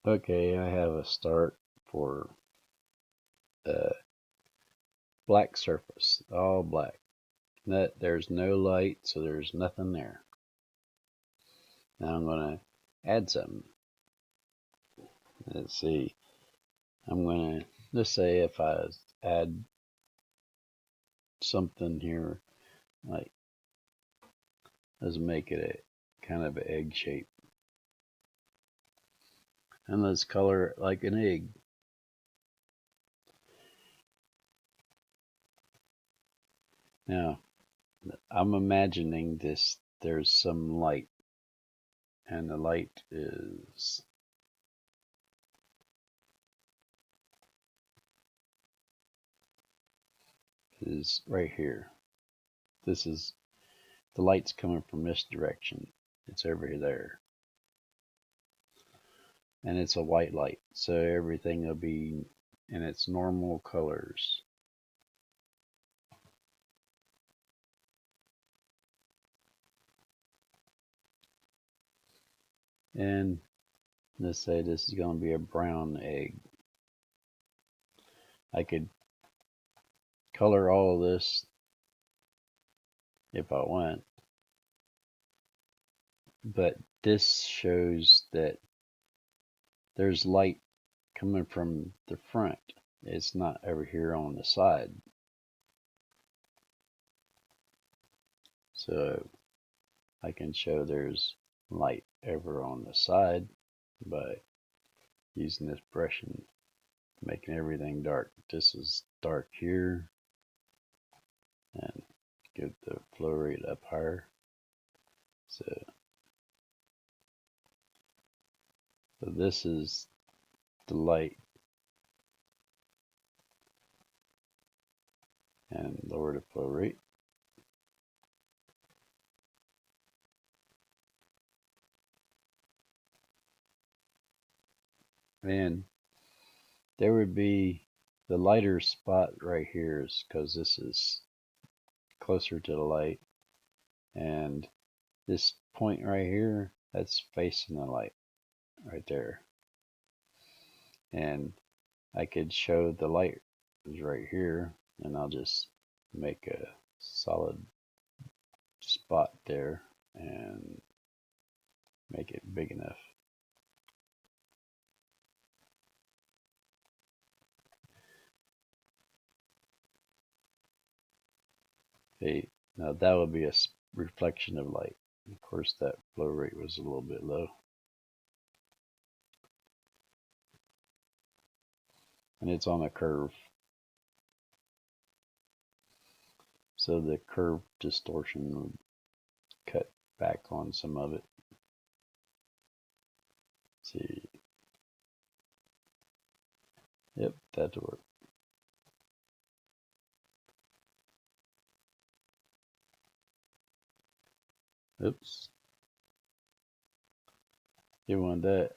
Okay, I have a start for the black surface, all black. There's no light, so there's nothing there. Now I'm going to add something. Let's see. I'm going to, let's say if I add something here, like, let's make it a kind of an egg shape. And let's color it like an egg. Now, I'm imagining there's some light, and the light is right here. This is the light's coming from this direction. It's over there. And it's a white light, so everything will be in its normal colors. And let's say this is going to be a brown egg. I could color all of this if I want, but this shows that there's light coming from the front. It's not over here on the side. So I can show there's light over on the side by using this brush and making everything dark. This is dark here, and get the flow rate up higher. So this is the light, and lower the flow rate. And there would be the lighter spot right here is because this is closer to the light, and this point right here, that's facing the light right there. And I could show the light is right here, and I'll just make a solid spot there and make it big enough. Okay, now that would be a reflection of light. Of course, that flow rate was a little bit low. And it's on a curve. So the curve distortion would cut back on some of it. Let's see. Yep, that'll work. Oops. You want that.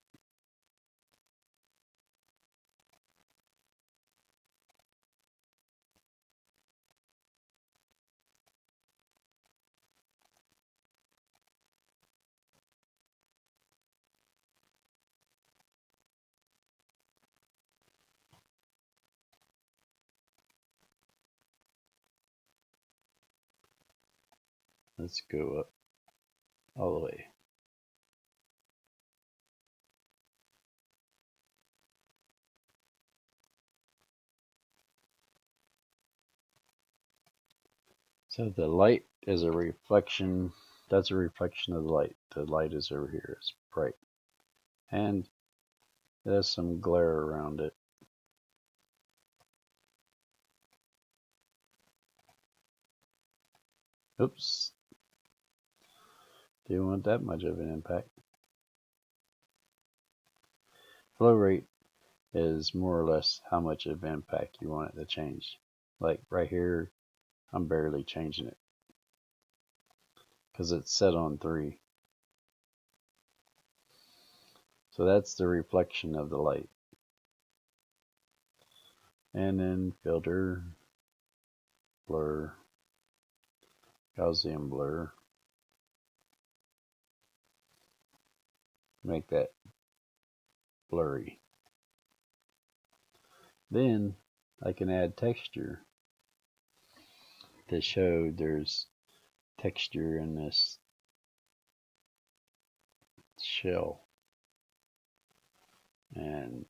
Let's go up all the way. So the light is a reflection. That's a reflection of the light. The light is over here. It's bright. And there's some glare around it. Oops. Do you want that much of an impact? Flow rate is more or less how much of impact you want it to change. Like right here, I'm barely changing it because it's set on 3. So that's the reflection of the light. And then filter, blur, Gaussian blur. Make that blurry. Then I can add texture to show there's texture in this shell. And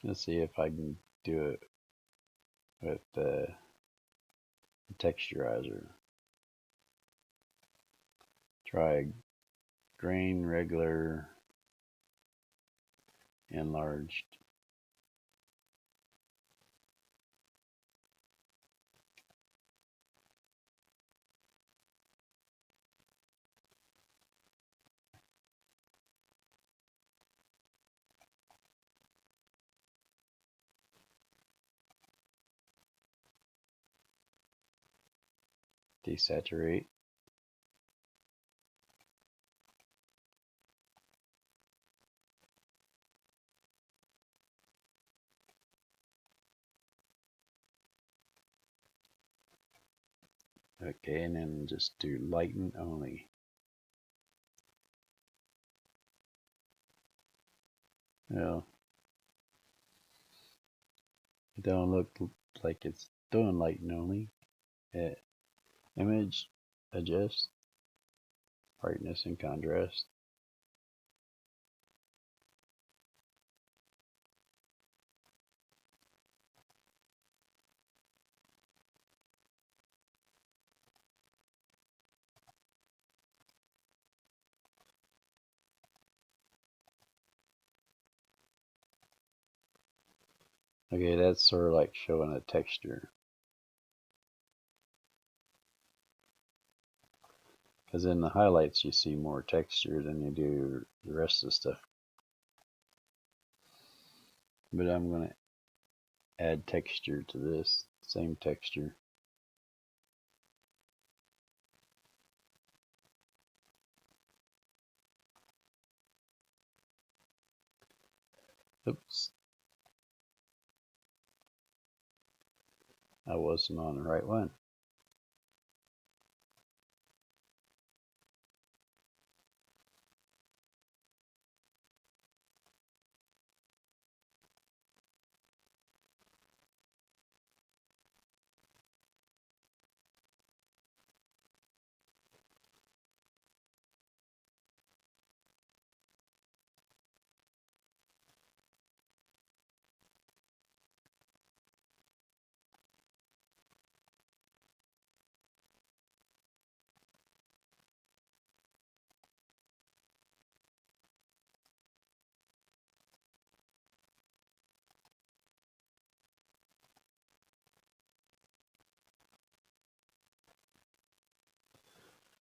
let's see if I can do it with the Texturizer. Try grain, regular, enlarged. Desaturate. Okay, and then just do lighten only. Well, it don't look like it's doing lighten only. Image, adjust, brightness and contrast. Okay, that's sort of like showing a texture. Because in the highlights you see more texture than you do the rest of the stuff. But I'm going to add texture to this, same texture. Oops. I wasn't on the right one.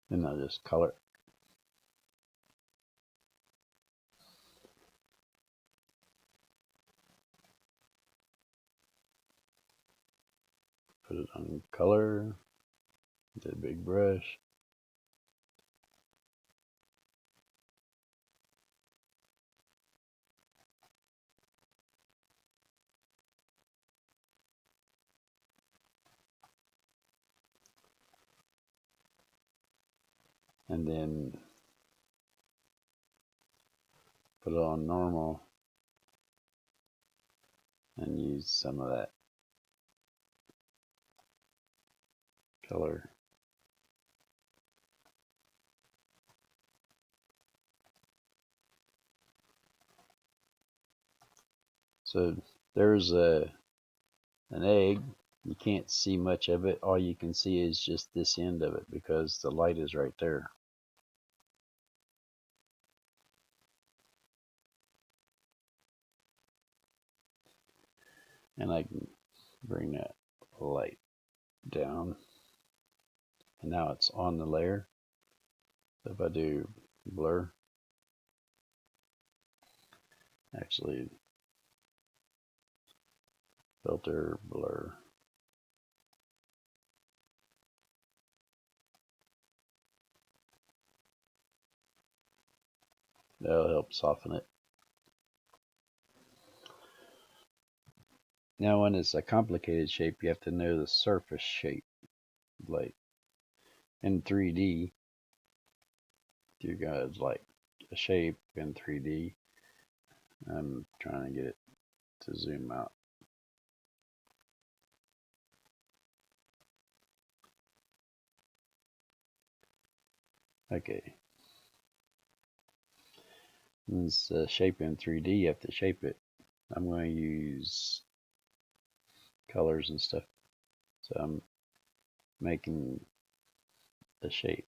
Then I'll just color. Put it on color. The big brush. And then put it on normal and use some of that color. So there's an egg. You can't see much of it. All you can see is just this end of it because the light is right there. And I can bring that light down. And now it's on the layer. So if I do blur, actually filter, blur. That'll help soften it. Now when it's a complicated shape, you have to know the surface shape. Like in 3D, you got like a shape in 3D. I'm trying to get it to zoom out. Okay. This shape in 3D, you have to shape it. I'm going to use colors and stuff. So I'm making the shape.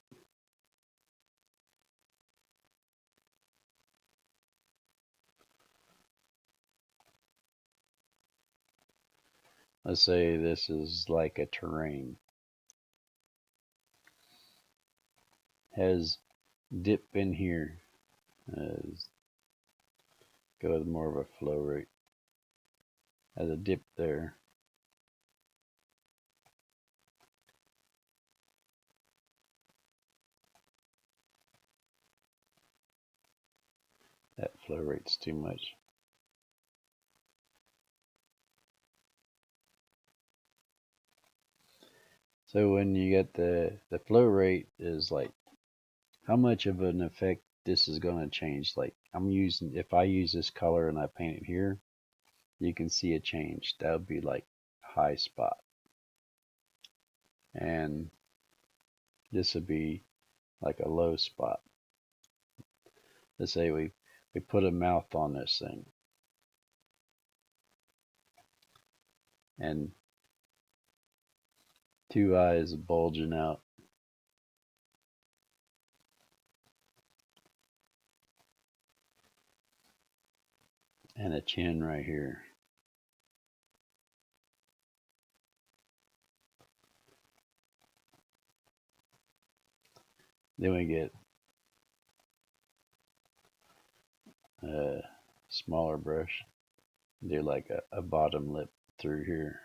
Let's say this is like a terrain. Has dip in here. Go with more of a flow rate. Has a dip there. That flow rate's too much. So when you get the flow rate is like how much of an effect this is going to change. Like I'm using, if I use this color and I paint it here, you can see a change. That would be like high spot. And this would be like a low spot. Let's say we put a mouth on this thing. And two eyes bulging out. And a chin right here. Then we get a smaller brush. Do like a bottom lip through here.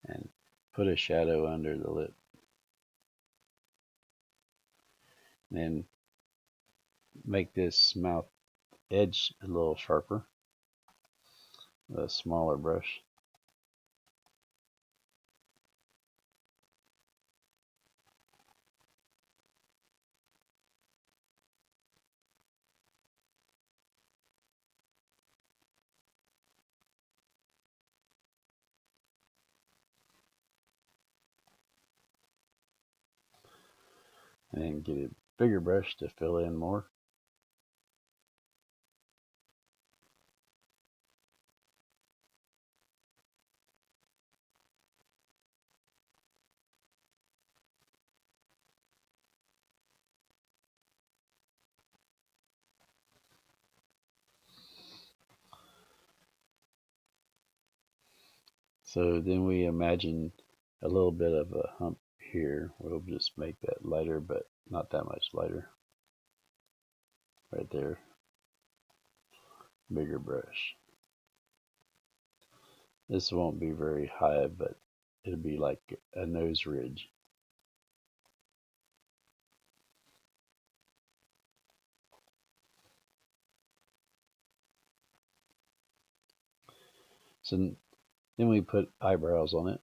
And put a shadow under the lip. Then make this mouth edge a little sharper with a smaller brush. And then get a bigger brush to fill in more. So then we imagine a little bit of a hump here. We'll just make that lighter, but not that much lighter. Right there. Bigger brush. This won't be very high, but it'll be like a nose ridge. So then we put eyebrows on it.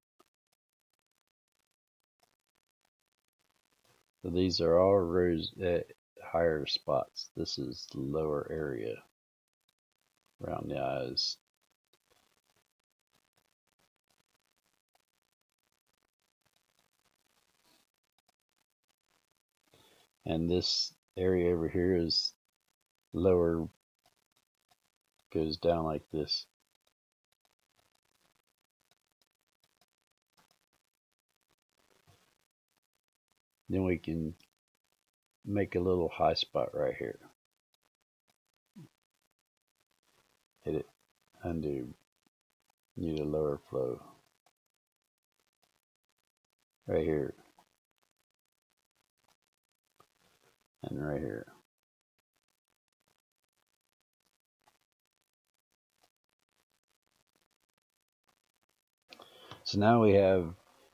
So these are all rows at higher spots. This is the lower area around the eyes. And this area over here is lower, goes down like this. Then we can make a little high spot right here. Hit it, undo, need a lower flow. Right here. And right here. So now we have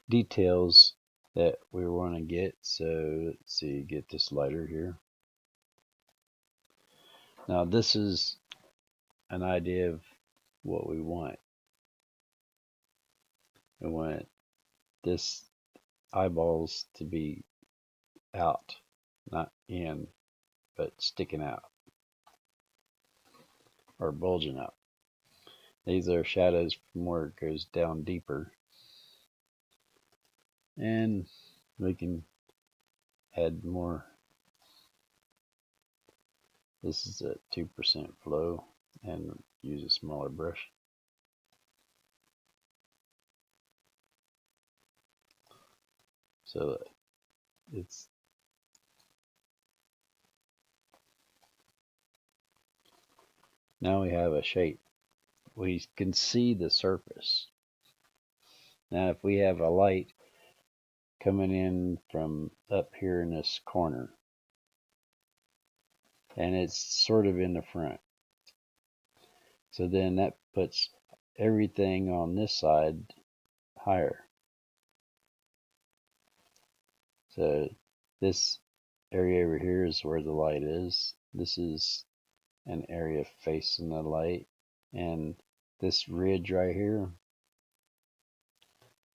details that we want to get. So let's see, get this lighter here. Now this is an idea of what we want. We want this eyeballs to be out, not in, but sticking out or bulging out. These are shadows from where it goes down deeper. And we can add more. This is a 2% flow and use a smaller brush. So it's now we have a shape. We can see the surface. Now if we have a light coming in from up here in this corner, and it's sort of in the front, so then that puts everything on this side higher. So this area over here is where the light is. This is an area facing the light, and this ridge right here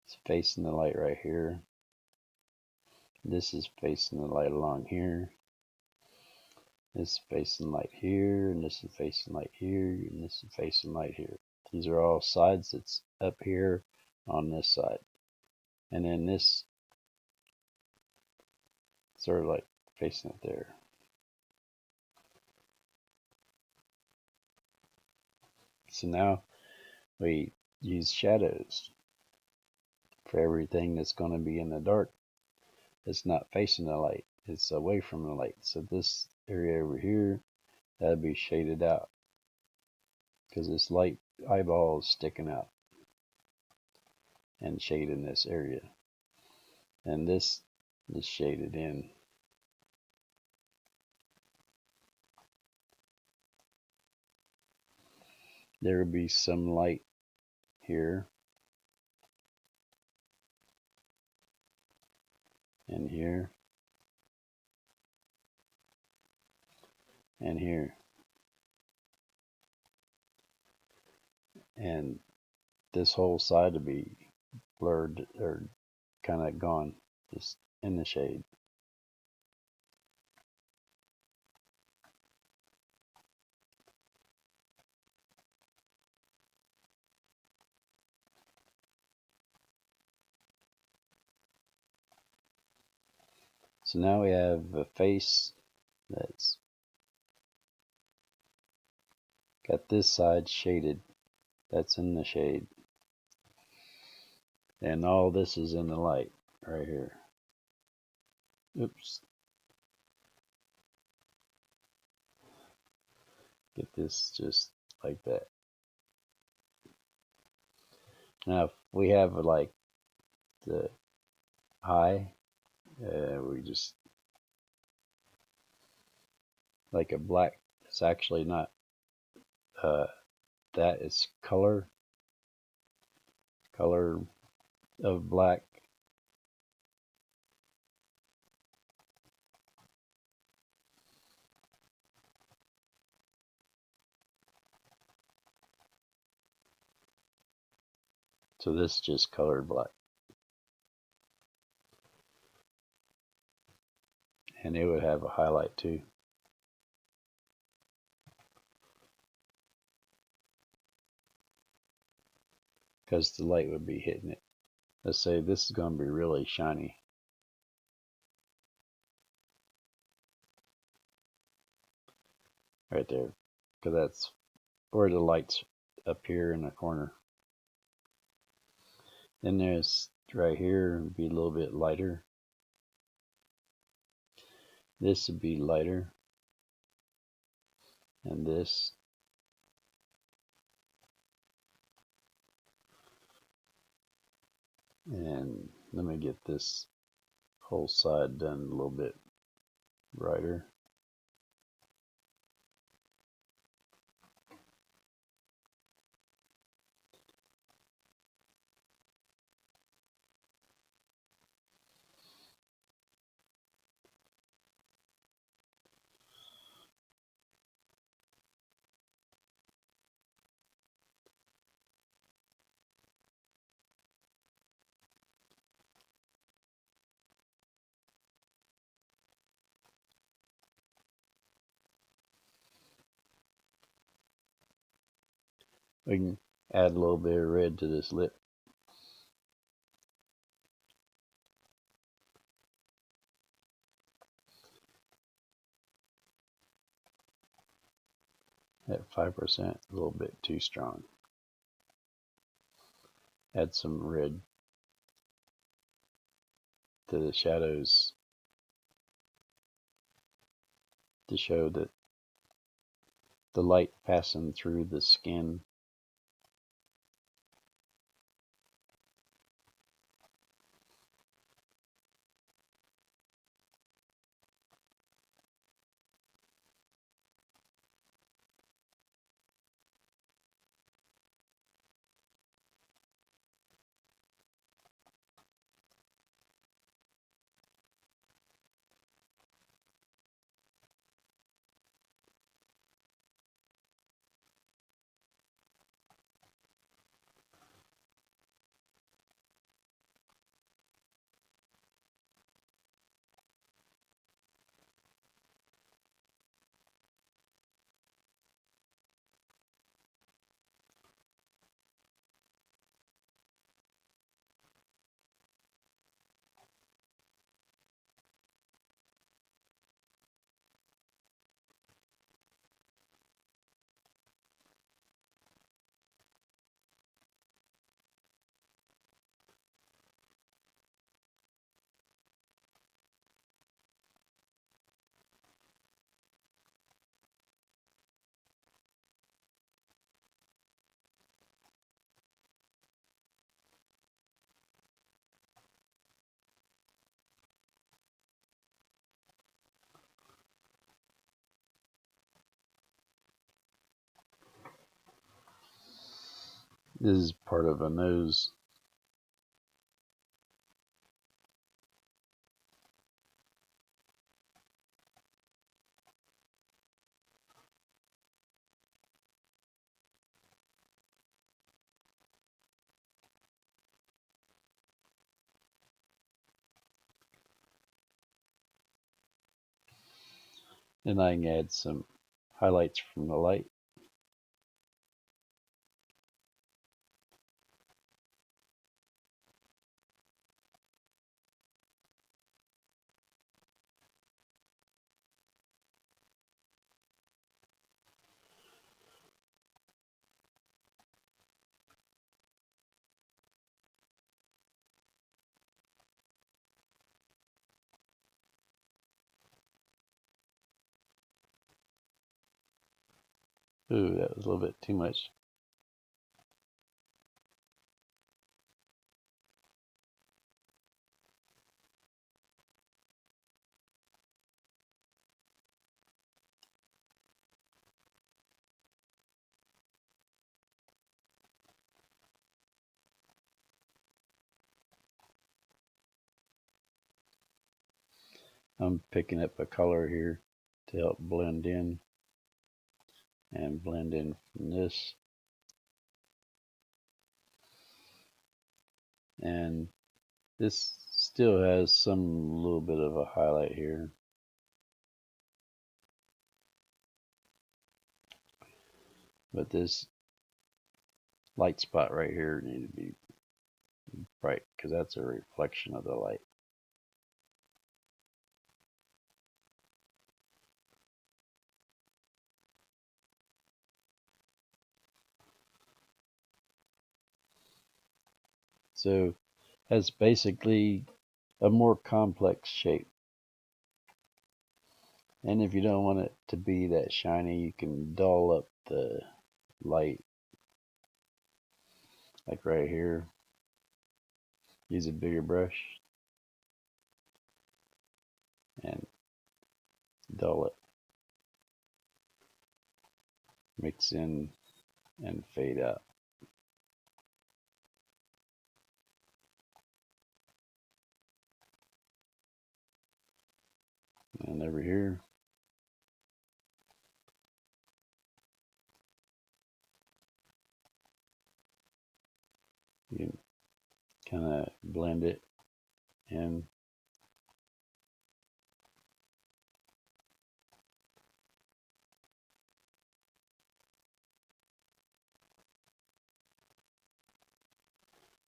is facing the light right here. This is facing the light along here. This is facing light here, and this is facing light here, and this is facing light here. These are all sides that's up here on this side. And then this sort of like facing it there. So now we use shadows for everything that's going to be in the dark. It's not facing the light, it's away from the light. So this area over here, that'll be shaded out because this light eyeball is sticking out and shading this area. And this is shaded in. There will be some light here and here and here. And this whole side will be blurred or kind of gone, just in the shade. So now we have a face that's got this side shaded. That's in the shade. And all this is in the light right here. Oops. Get this just like that. Now if we have like the eye, we just like a black. It's actually not that, is color of black. So this is just colored black. And it would have a highlight too. Because the light would be hitting it. Let's say this is going to be really shiny. Right there. Because that's where the light's up here in the corner. Then there's right here would be a little bit lighter. This would be lighter. And this. And let me get this whole side done a little bit brighter. We can add a little bit of red to this lip. At 5%, a little bit too strong. Add some red to the shadows to show that the light passing through the skin. This is part of a nose. Then I can add some highlights from the light. Ooh, that was a little bit too much. I'm picking up a color here to help blend in and blend in from this. And this still has some little bit of a highlight here. But this light spot right here needs to be bright because that's a reflection of the light. So that's basically a more complex shape. And if you don't want it to be that shiny, you can dull up the light, like right here. Use a bigger brush and dull it. Mix in and fade out. And over here, you can kind of blend it in.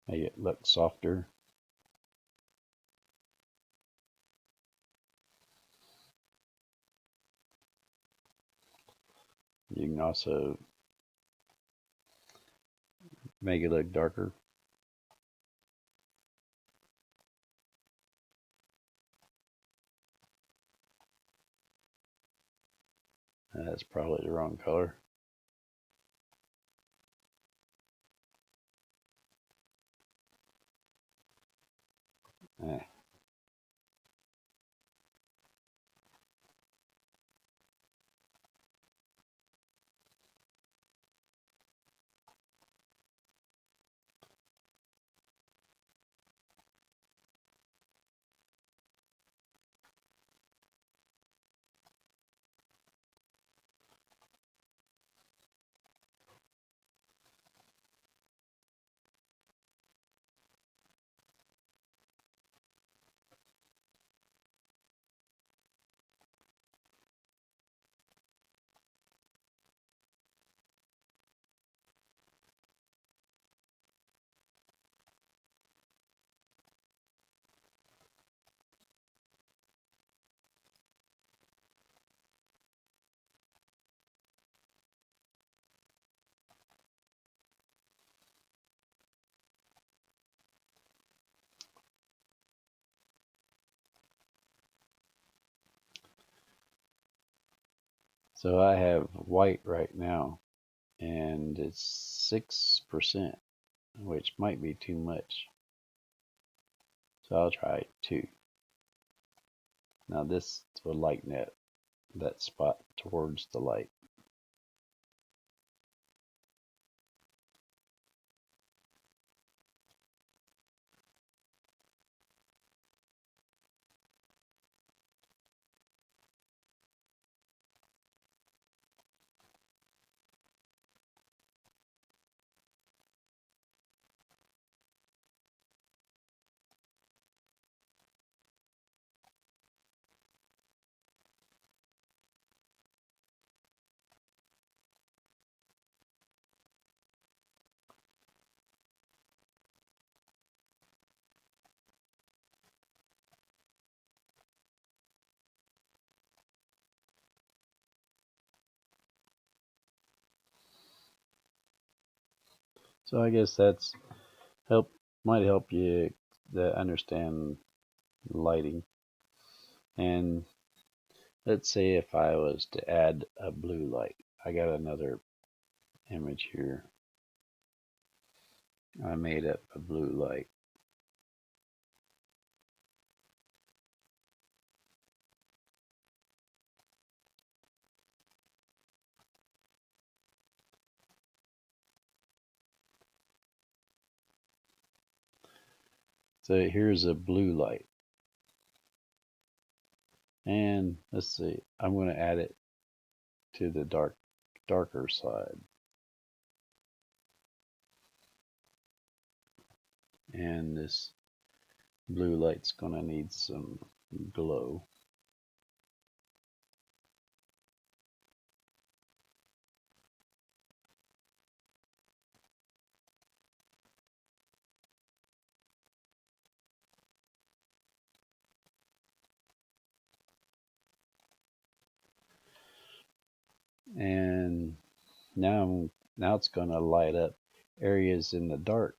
make it look softer. You can also make it look darker. That's probably the wrong color. Eh. So I have white right now, and it's 6%, which might be too much. So I'll try 2. Now this will lighten that spot towards the light. So I guess that's might help you to understand lighting. And let's say if I was to add a blue light, I got another image here. I made up a blue light. So here's a blue light. And let's see, I'm going to add it to the darker side. And this blue light's going to need some glow. And now it's going to light up areas in the dark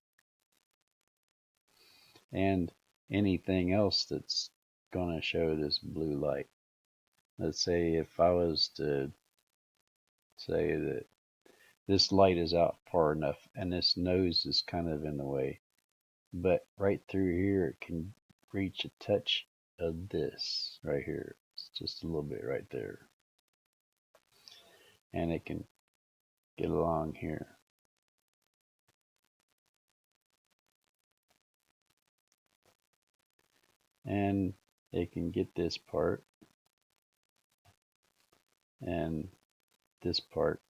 and anything else that's going to show this blue light. Let's say if I was to say that this light is out far enough and this nose is kind of in the way, but right through here it can reach a touch of this right here. It's just a little bit right there. And it can get along here. And it can get this part and this part,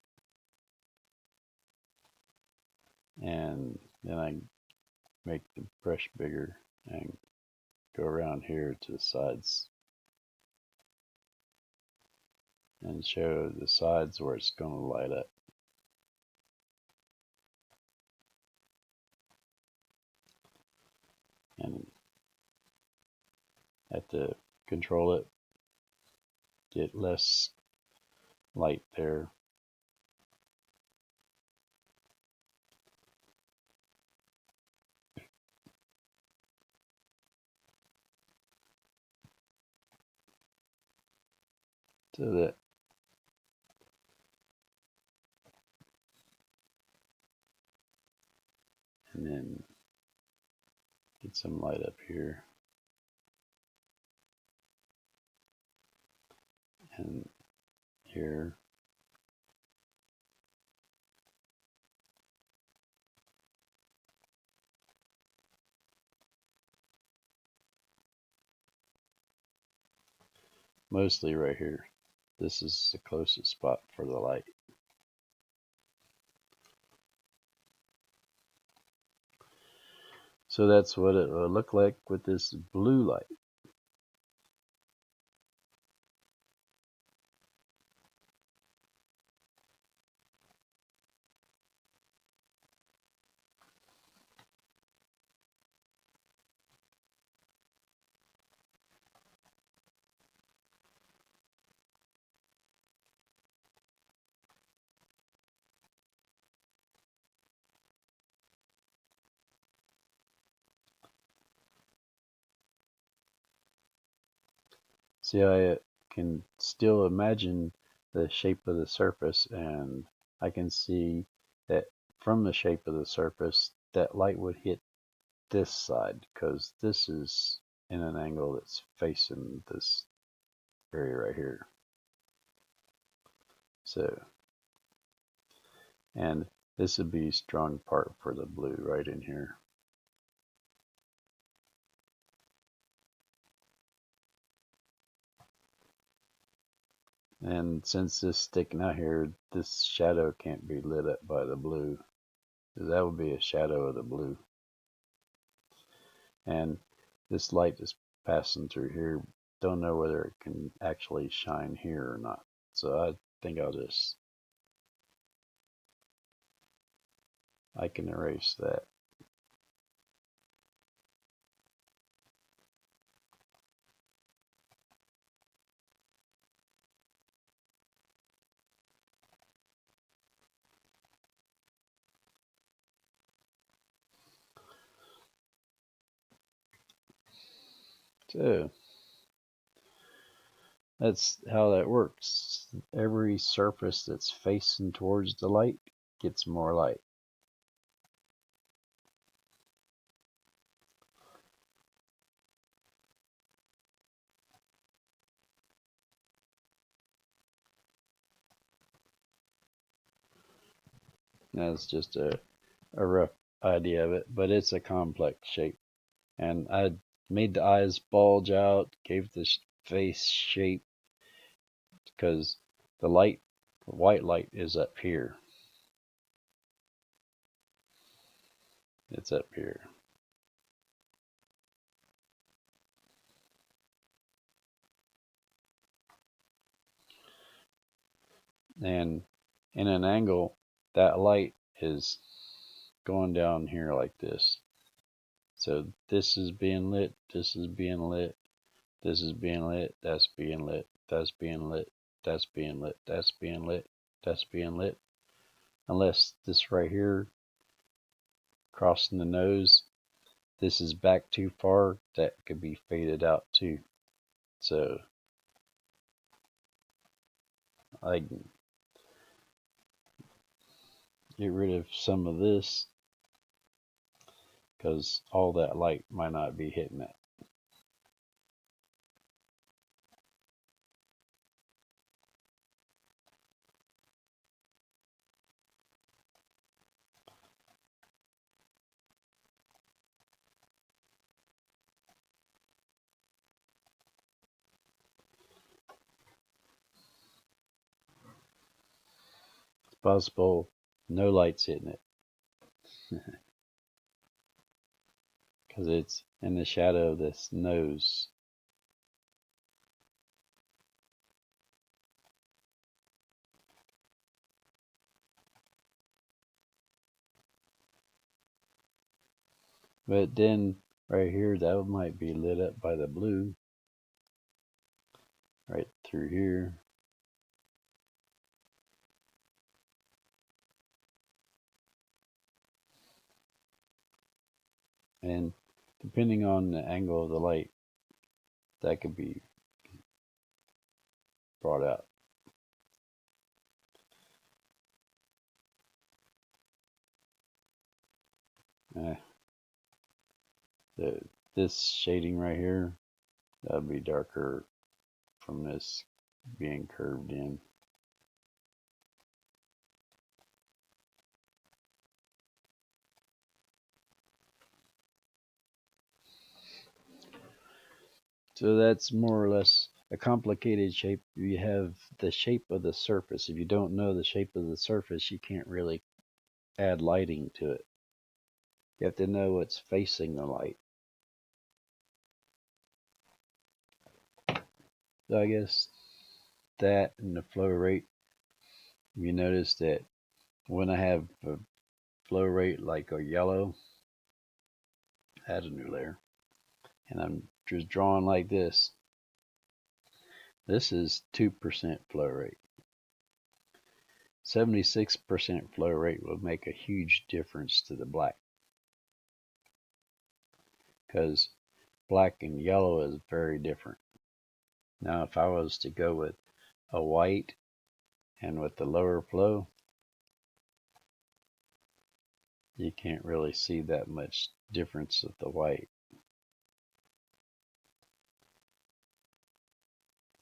and then I make the brush bigger and go around here to the sides and show the sides where it's going to light up. and have to control it, get less light there. So that and then get some light up here and here. Mostly right here. This is the closest spot for the light. So that's what it will look like with this blue light. See, I can still imagine the shape of the surface, and I can see that from the shape of the surface, that light would hit this side because this is in an angle that's facing this area right here. So, and this would be a strong part for the blue right in here. And since this is sticking out here, this shadow can't be lit up by the blue, because that would be a shadow of the blue. And this light is passing through here. Don't know whether it can actually shine here or not. So I think I can erase that. So that's how that works. Every surface that's facing towards the light gets more light. That's just a rough idea of it, but it's a complex shape. And I made the eyes bulge out, gave the face shape, because the light, white light, is up here. It's up here. And in an angle, that light is going down here like this. So this is being lit, this is being lit, this is being lit, that's being lit, that's being lit, that's being lit, that's being lit, that's being lit. Unless this right here, crossing the nose, this is back too far, that could be faded out too. So I can get rid of some of this because all that light might not be hitting it. It's possible no light's hitting it because it's in the shadow of this nose. But then Right here, that might be lit up by the blue. Right through here. And depending on the angle of the light, that could be brought out. Eh, this shading right here, that would be darker from this being curved in. So that's more or less a complicated shape. You have the shape of the surface. If you don't know the shape of the surface, you can't really add lighting to it. You have to know what's facing the light. So I guess that and the flow rate, you notice that when I have a flow rate like a yellow, add a new layer, and I'm just drawing like this. This is 2% flow rate. 76% flow rate will make a huge difference to the black, because black and yellow is very different. Now if I was to go with a white and with the lower flow, you can't really see that much difference with the white.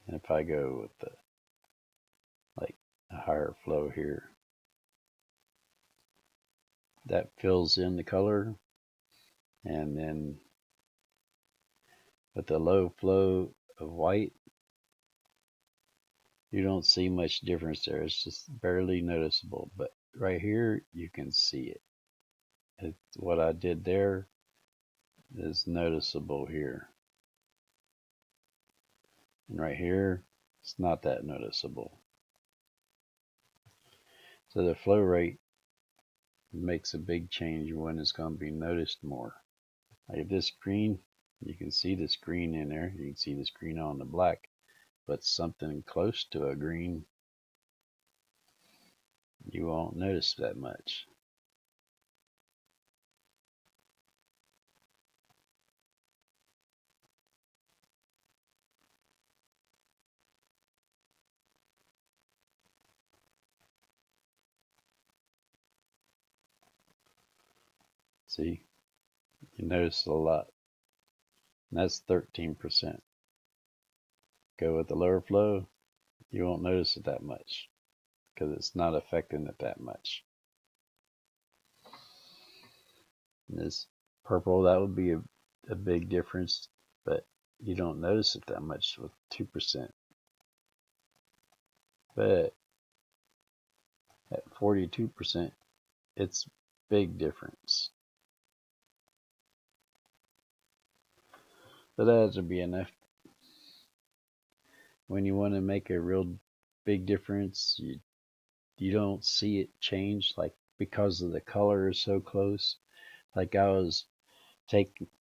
And if I go with the like a higher flow here, that fills in the color, and then with the low flow of white, you don't see much difference there. It's just barely noticeable. But right here, you can see it. What I did there is noticeable here. And right here, it's not that noticeable. So the flow rate makes a big change when it's going to be noticed more. Like this green, you can see this green in there. You can see this green on the black. But something close to a green, you won't notice that much. See, you notice a lot. And that's 13%. Go with the lower flow, you won't notice it that much because it's not affecting it that much. And this purple, that would be a big difference, but you don't notice it that much with 2%. But at 42%, it's big difference. So that would be enough. When you want to make a real big difference, you don't see it change, like because of the color is so close. Like I was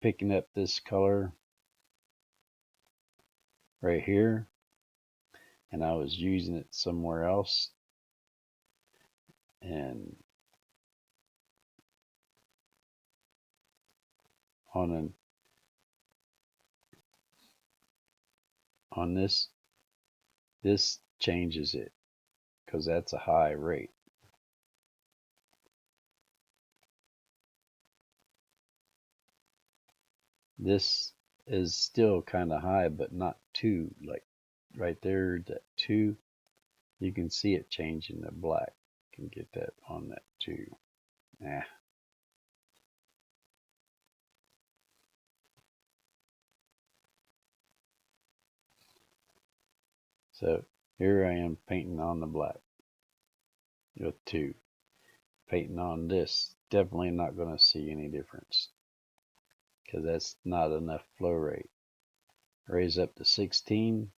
picking up this color right here, and I was using it somewhere else, and on this changes it because that's a high rate. This is still kind of high, but not too, like right there, that 2, you can see it changing to black. You can get that on that 2. So here I am painting on the black with 2. Painting on this, definitely not going to see any difference because that's not enough flow rate. Raise up to 16,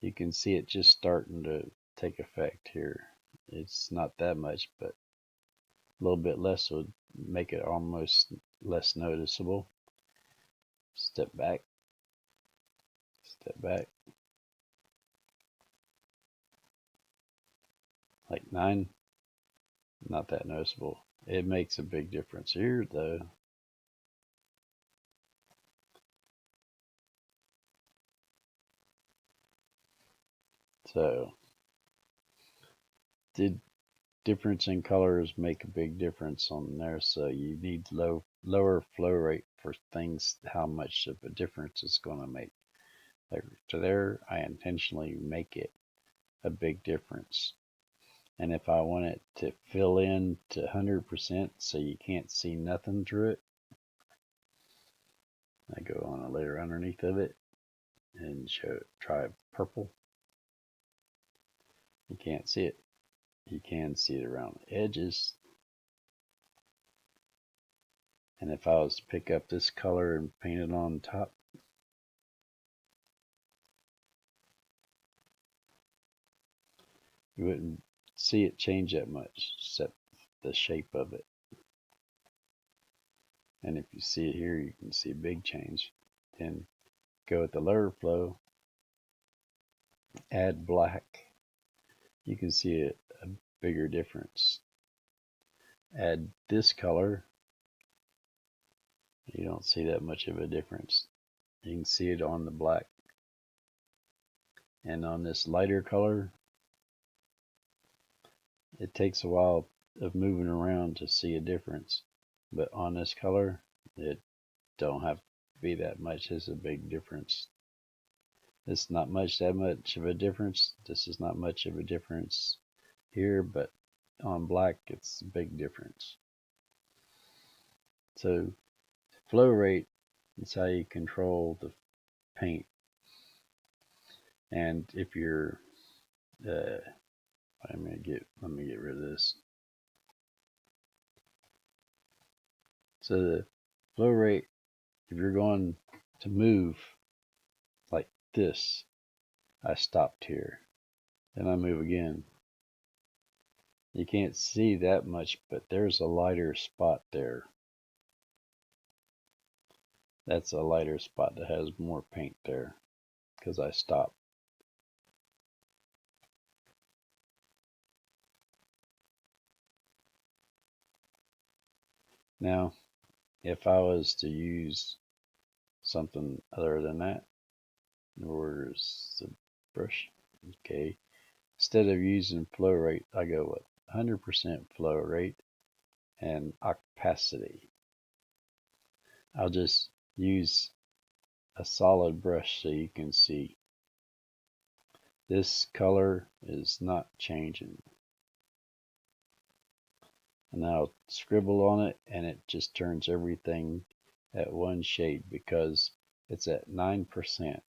you can see it just starting to take effect here. It's not that much, but a little bit less would make it almost less noticeable. step back, step back, like 9, not that noticeable. It makes a big difference here though. So, did difference in colors make a big difference on there? So you need lower flow rate for things, how much of a difference it's going to make. Like to there, I intentionally make it a big difference. And if I want it to fill in to 100% so you can't see nothing through it, I go on a layer underneath of it and try purple. You can't see it. You can see it around the edges. And if I was to pick up this color and paint it on top, you wouldn't see it change that much, except the shape of it. And if you see it here, you can see a big change. Then go with the lower flow, add black. You can see a bigger difference. Add this color, you don't see that much of a difference. You can see it on the black. And on this lighter color, it takes a while of moving around to see a difference. But on this color, it don't have to be that much. It's a big difference. It's not that much of a difference. This is not much of a difference here, but on black, it's a big difference. So flow rate is how you control the paint. And if you're, let me get rid of this. So the flow rate, if you're going to move like this, I stopped here, then I move again. You can't see that much, but there's a lighter spot there. That's a lighter spot that has more paint there because I stopped. Now, if I was to use something other than that, where's the brush? Okay. Instead of using flow rate, I go with 100% flow rate and opacity. I'll just use a solid brush so you can see. This color is not changing. And I'll scribble on it and it just turns everything at one shade because it's at 9%.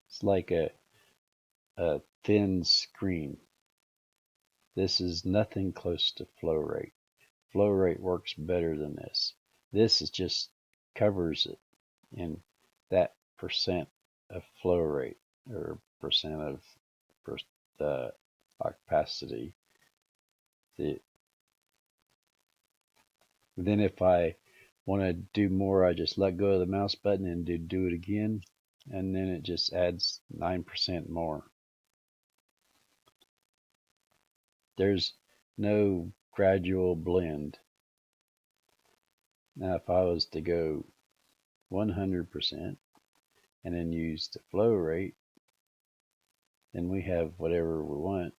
It's like a thin screen. This is nothing close to flow rate. Flow rate works better than this. This is just covers it in that percent of flow rate or percent of the opacity. Then if I want to do more, I just let go of the mouse button and do it again, and then it just adds 9% more. There's no gradual blend. Now if I was to go 100% and then use the flow rate, then we have whatever we want.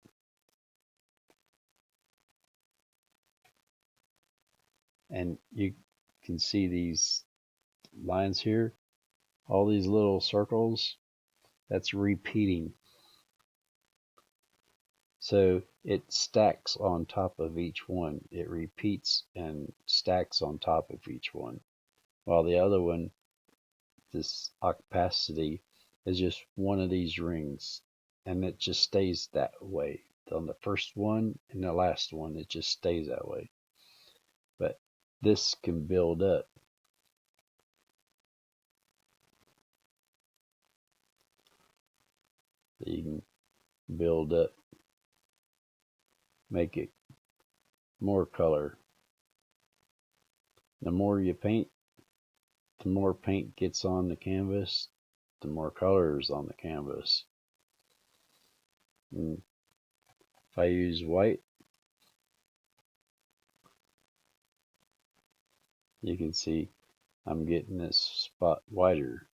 And you can see these lines here, all these little circles, that's repeating. So it stacks on top of each one. It repeats and stacks on top of each one. While the other one, this opacity, is just one of these rings. And it just stays that way. On the first one and the last one, it just stays that way. But this can build up. So you can build up, make it more color. The more you paint, the more paint gets on the canvas, the more colors on the canvas. And if I use white, you can see I'm getting this spot whiter.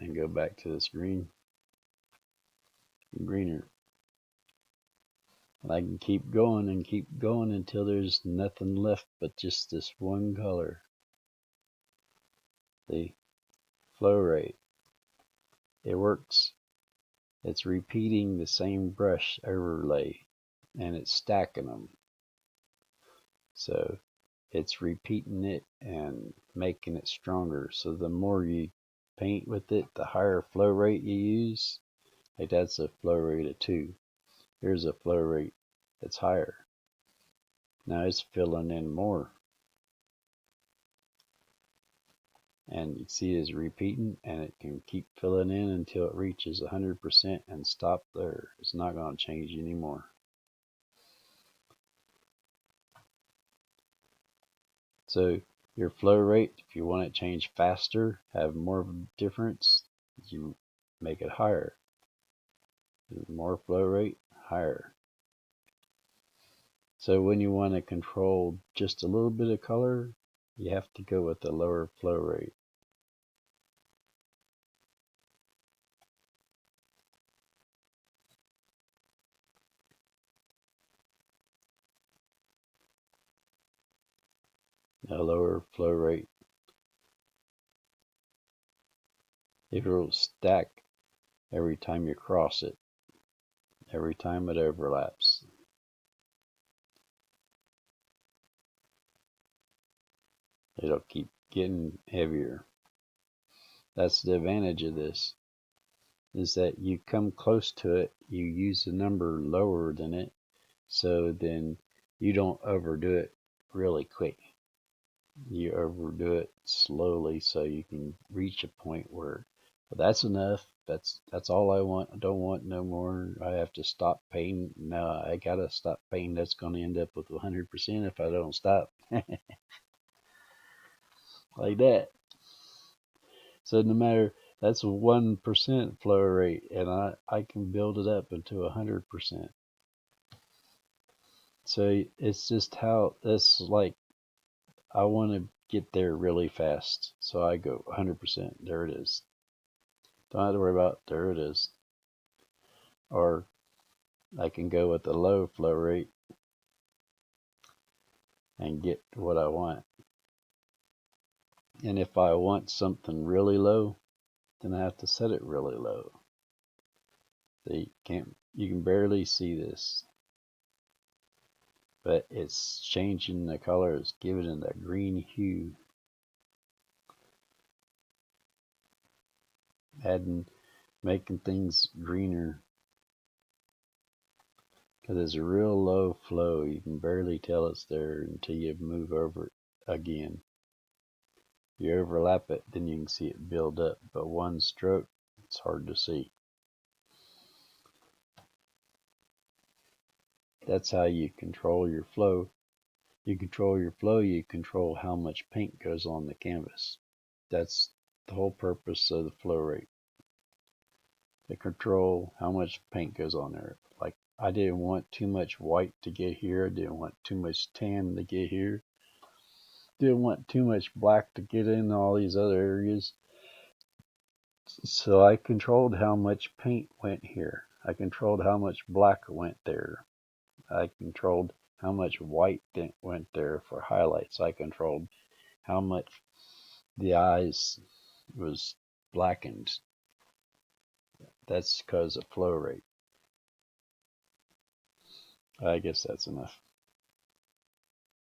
And go back to this greener. And I can keep going and keep going until there's nothing left but just this one color. The flow rate. It works. It's repeating the same brush overlay and it's stacking them. So it's repeating it and making it stronger. So the more you paint with it, the higher flow rate you use. Like that's a flow rate of 2. Here's a flow rate that's higher. Now it's filling in more. And you see it's repeating, and it can keep filling in until it reaches 100% and stop there. It's not going to change anymore. So your flow rate, if you want it changed faster, have more of a difference, you make it higher. More flow rate, higher. So when you want to control just a little bit of color, you have to go with the lower flow rate. A lower flow rate. It will stack every time you cross it, every time it overlaps. It'll keep getting heavier. That's the advantage of this, is that you come close to it, you use a number lower than it, so then you don't overdo it really quick. You overdo it slowly so you can reach a point where, well, that's enough. That's all I want. I don't want no more. I have to stop painting. No, I gotta stop painting. That's gonna end up with 100% if I don't stop. Like that. So no matter, that's a 1% flow rate, and I can build it up into 100%. So it's just how, that's like, I want to get there really fast. So I go 100%. There it is. Don't have to worry about, there it is. Or I can go with the low flow rate and get what I want. And if I want something really low, then I have to set it really low. So you can barely see this, but it's changing the colors, giving it a green hue. Making things greener. Because it's a real low flow. You can barely tell it's there until you move over it again. You overlap it, then you can see it build up. But one stroke, it's hard to see. That's how you control your flow. You control your flow, you control how much paint goes on the canvas. That's the whole purpose of the flow rate. To control how much paint goes on there. Like, I didn't want too much white to get here. I didn't want too much tan to get here. Didn't want too much black to get in all these other areas. So I controlled how much paint went here. I controlled how much black went there. I controlled how much white went there for highlights. I controlled how much the eyes was blackened. That's because of flow rate. I guess that's enough.